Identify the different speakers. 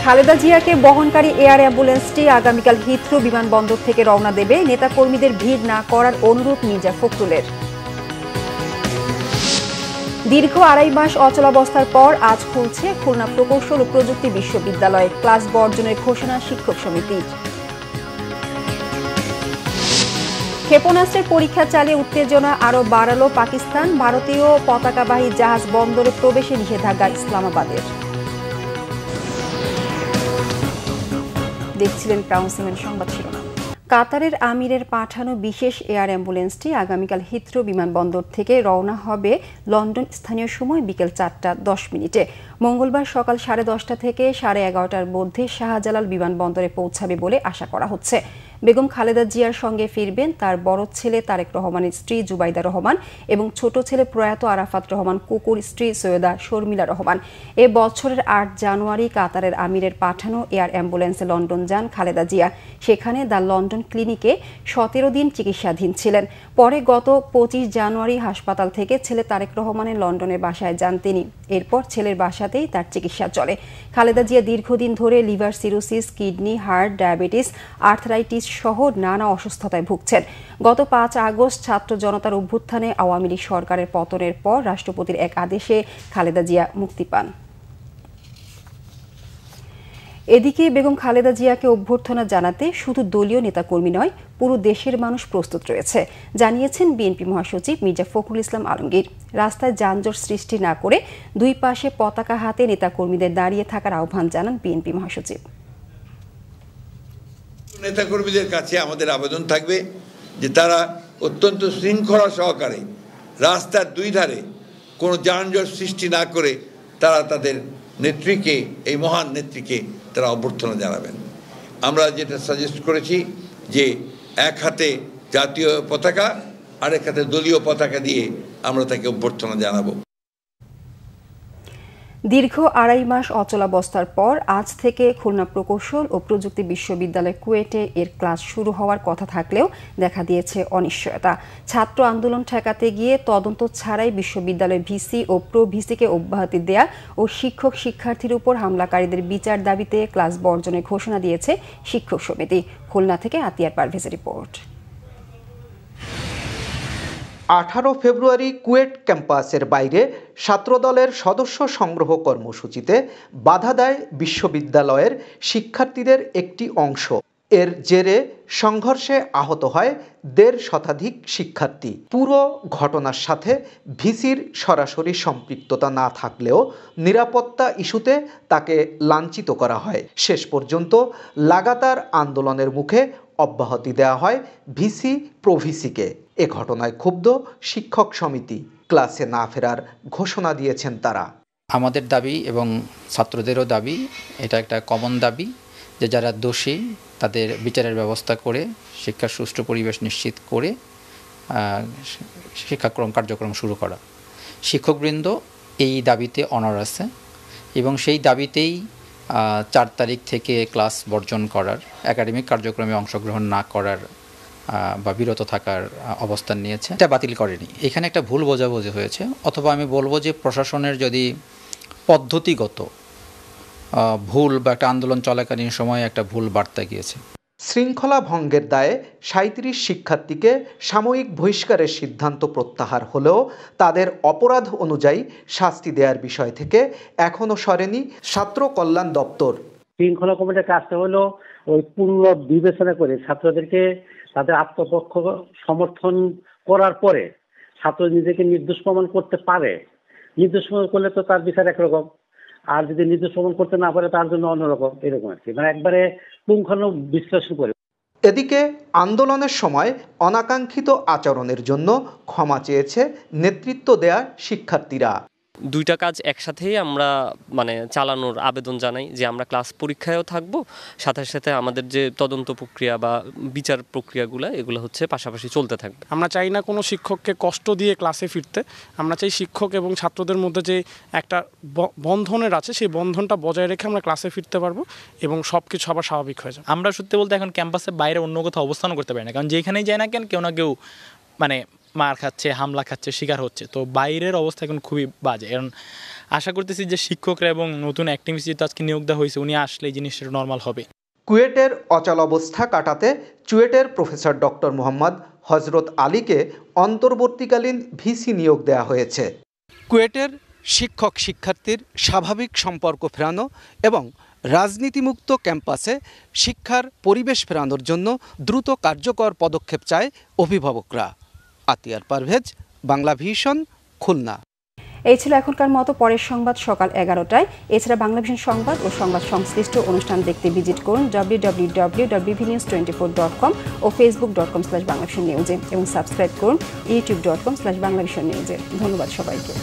Speaker 1: খালেদা জিয়াকে বহনকারী এয়ার অ্যাম্বুলেন্সটি আগামীকাল হিথ্রো বিমানবন্দর থেকে রওনা দেবে। নেতাকর্মীদের ভিড় না করার অনুরোধ মির্জা ফখরুলের। দীর্ঘ ২.৫ মাস অচলাবস্থার পর আজ খুলছে খুলনা প্রকৌশল ও প্রযুক্তি বিশ্ববিদ্যালয়। ক্লাস বর্জনের ঘোষণা শিক্ষক সমিতির। ক্ষেপণাস্ত্রের পরীক্ষা চালিয়ে উত্তেজনা আরও বাড়ালো পাকিস্তান। ভারতীয় পতাকাবাহী জাহাজ বন্দরে প্রবেশে নিষেধাজ্ঞা ইসলামাবাদের। দেখছিলেন ক্রাউন সিমেন্ট সংবাদ শিরোনাম। কাতারের আমিরের পাঠানো বিশেষ এয়ার অ্যাম্বুলেন্সটি আগামীকাল হিথ্রো বিমানবন্দর থেকে রওনা হবে লন্ডন স্থানীয় সময় বিকেল ৪টা ১০ মঙ্গলবার সকাল 10:30 থেকে 11:30টার মধ্যে শাহজালাল বিমানবন্দরে পৌঁছাবে বলে আশা করা হচ্ছে। বেগম খালেদা জিয়ার সঙ্গে ফিরবেন তার বড় ছেলে তারেক রহমানের স্ত্রী জুবাইদা রহমান এবং ছোট ছেলে প্রয়াত আরাফাত রহমান কুকুর স্ত্রী সৈয়দা শর্মিলা রহমান। এ বছরের ৮ জানুয়ারি কাতারের আমিরের পাঠানো এয়ার অ্যাম্বুলেন্সে লন্ডন যান খালেদা জিয়া। সেখানে দ্য লন্ডন ক্লিনিকে 17 দিন চিকিৎসাধীন ছিলেন। পরে গত 25 জানুয়ারি হাসপাতাল থেকে ছেলে তারেক রহমানের লন্ডনের বাসায় যান তিনি। এরপর ছেলের বাসাতেই তার চিকিৎসা চলে। খালেদা জিয়া দীর্ঘদিন ধরে liver cirrhosis, kidney, heart, diabetes, arthritis সহ নানা অসুস্থতায় ভুগছেন। গত 5 আগস্ট ছাত্র জনতার অভ্যুত্থানে আওয়ামী লীগ সরকারের পতনের পর রাষ্ট্রপতির এক আদেশে খালেদা জিয়া মুক্তি পান। এদিকে বেগম খালেদা জিয়াকে অভ্যর্থনা জানাতে শুধু দলীয় নেতাকর্মী নয়, পুরো দেশের মানুষ প্রস্তুত রয়েছে, জানিয়েছেন বিএনপি মহাসচিব মির্জা ফখরুল ইসলাম আলমগীর। রাস্তায় যানজট সৃষ্টি না করে দুই পাশে পতাকা হাতে নেতাকর্মীদের দাঁড়িয়ে থাকার আহ্বান জানান বিএনপি মহাসচিব।
Speaker 2: নেতাকর্মীদের কাছে আমাদের আবেদন থাকবে যে তারা অত্যন্ত শৃঙ্খলা সহকারে রাস্তার দুই ধারে কোনো যানজট সৃষ্টি না করে তারা তাদের নেত্রীকে, এই মহান নেত্রীকে তারা অভ্যর্থনা জানাবেন। আমরা যেটা সাজেস্ট করেছি যে এক হাতে জাতীয় পতাকা আর এক হাতে দলীয় পতাকা দিয়ে আমরা তাকে অভ্যর্থনা জানাবো।
Speaker 1: দীর্ঘ ২.৫ মাস অচলাবস্থার পর আজ থেকে খুলনা প্রকৌশল ও প্রযুক্তি বিশ্ববিদ্যালয় কুয়েটে এর ক্লাস শুরু হওয়ার কথা থাকলেও দেখা দিয়েছে অনিশ্চয়তা। ছাত্র আন্দোলন ঠেকাতে গিয়ে তদন্ত ছাড়াই বিশ্ববিদ্যালয়ের ভিসি ও প্রো ভিসিকে অব্যাহতি দেয়া ও শিক্ষক শিক্ষার্থীর উপর হামলাকারীদের বিচার দাবিতে ক্লাস বর্জনের ঘোষণা দিয়েছে শিক্ষক সমিতি। খুলনা থেকে আতিয়ার পারভেজের রিপোর্ট।
Speaker 3: 18 ফেব্রুয়ারি কুয়েট ক্যাম্পাসের বাইরে ছাত্রদলের সদস্য সংগ্রহ কর্মসূচিতে বাধা দেয় বিশ্ববিদ্যালয়ের শিক্ষার্থীদের একটি অংশ। এর জেরে সংঘর্ষে আহত হয় ১.৫ শতাধিক শিক্ষার্থী। পুরো ঘটনার সাথে ভিসির সরাসরি সম্পৃক্ততা না থাকলেও নিরাপত্তা ইস্যুতে তাকে লাঞ্ছিত করা হয়। শেষ পর্যন্ত লাগাতার আন্দোলনের মুখে অব্যাহতি দেওয়া হয় ভিসি প্রভিসিকে। এ ঘটনায় ক্ষুব্ধ শিক্ষক সমিতি ক্লাসে না ফেরার ঘোষণা দিয়েছেন তারা।
Speaker 4: আমাদের দাবি এবং ছাত্রদেরও দাবি, এটা একটা কমন দাবি যে যারা দোষী তাদের বিচারের ব্যবস্থা করে শিক্ষার সুষ্ঠু পরিবেশ নিশ্চিত করে কার্যক্রম শুরু করা। শিক্ষকবৃন্দ এই দাবিতে অনড় আছে এবং সেই দাবিতেই 4 তারিখ থেকে ক্লাস বর্জন করার, একাডেমিক কার্যক্রমে অংশগ্রহণ না করার বা বিরত থাকার অবস্থান নিয়েছে। এটা বাতিল করেনি। এখানে একটা ভুল বোঝাবুঝি হয়েছে, অথবা আমি বলবো যে প্রশাসনের যদি পদ্ধতিগত ভুল বা একটা আন্দোলন চলাকালীন সময়ে একটা ভুল বার্তা গিয়েছে।
Speaker 3: শৃঙ্খলা ভঙ্গের দায়ে 37 শিক্ষার্থীকে সাময়িক বহিষ্কারের সিদ্ধান্ত প্রত্যাহার হলেও তাদের অপরাধ অনুযায়ী শাস্তি দেওয়ার বিষয় থেকে এখনো সরেনি ছাত্র কল্যাণ দপ্তর।
Speaker 5: শৃঙ্খলা কমিটির কাজটা হলো ওই পূর্ণ বিবেচনা করে ছাত্রদেরকে তাদের আত্মপক্ষ সমর্থন করার পরে ছাত্র নিজেকে নির্দোষ প্রমাণ করতে পারে। নির্দোষ প্রমাণ করলে তো তার বিচার একরকম, আর যদি নির্দোষ প্রমাণ করতে না পারে তার জন্য অন্যরকম, এরকম আর কি, মানে একবারে পুঙ্খানু বিশ্লেষণ করে।
Speaker 3: এদিকে আন্দোলনের সময় অনাকাঙ্ক্ষিত আচরণের জন্য ক্ষমা চেয়েছে নেতৃত্ব দেয়া শিক্ষার্থীরা।
Speaker 6: দুইটা কাজ একসাথেই আমরা চালানোর আবেদন জানাই যে আমরা ক্লাস পরীক্ষায়ও থাকবো, সাথে সাথে আমাদের যে তদন্ত প্রক্রিয়া বা বিচার প্রক্রিয়াগুলো এগুলো হচ্ছে পাশাপাশি চলতে থাকবে।
Speaker 7: আমরা চাই না কোনো শিক্ষককে কষ্ট দিয়ে ক্লাসে ফিরতে। আমরা চাই শিক্ষক এবং ছাত্রদের মধ্যে যে একটা বন্ধনের আছে সেই বন্ধনটা বজায় রেখে আমরা ক্লাসে ফিরতে পারবো এবং সব কিছু আবার স্বাভাবিক হয়ে যাবে।
Speaker 8: আমরা সত্যি বলতে এখন ক্যাম্পাসের বাইরে অন্য কোথাও অবস্থানও করতে পারি না, কারণ যেখানেই যায় না কেন কেউ না কেউ মার খাচ্ছে, হামলা খাচ্ছে, শিকার হচ্ছে। তো বাইরের অবস্থা এখন খুবই বাজে। কারণ আশা করতেছি যে শিক্ষকরা এবং নতুন অ্যাক্টিভিস্ট যেহেতু আজকে নিয়োগ দেওয়া হয়েছে উনি আসলে এই জিনিসটা নর্মাল হবে।
Speaker 3: কুয়েটের অচলাবস্থা কাটাতে চুয়েটের প্রফেসর ডক্টর মোহাম্মদ হজরত আলীকে অন্তর্বর্তীকালীন ভিসি নিয়োগ দেওয়া হয়েছে। কুয়েটের শিক্ষক শিক্ষার্থীর স্বাভাবিক সম্পর্ক ফেরানো এবং রাজনীতিমুক্ত ক্যাম্পাসে শিক্ষার পরিবেশ ফেরানোর জন্য দ্রুত কার্যকর পদক্ষেপ চায় অভিভাবকরা। আতিয়ার পারভেজ, বাংলা ভিশন, খুলনা।
Speaker 1: এই ছিল এখনকার মতো, পরের সংবাদ সকাল 11টায়। এছাড়া বাংলা ভিশন সংবাদ ও সংবাদ সংশ্লিষ্ট অনুষ্ঠান দেখতে ভিজিট করুন www.bbnews24.com ও facebook.com/banglavisionnews এবং সাবস্ক্রাইব করুন youtube.com/banglavisionnews। ধন্যবাদ সবাইকে।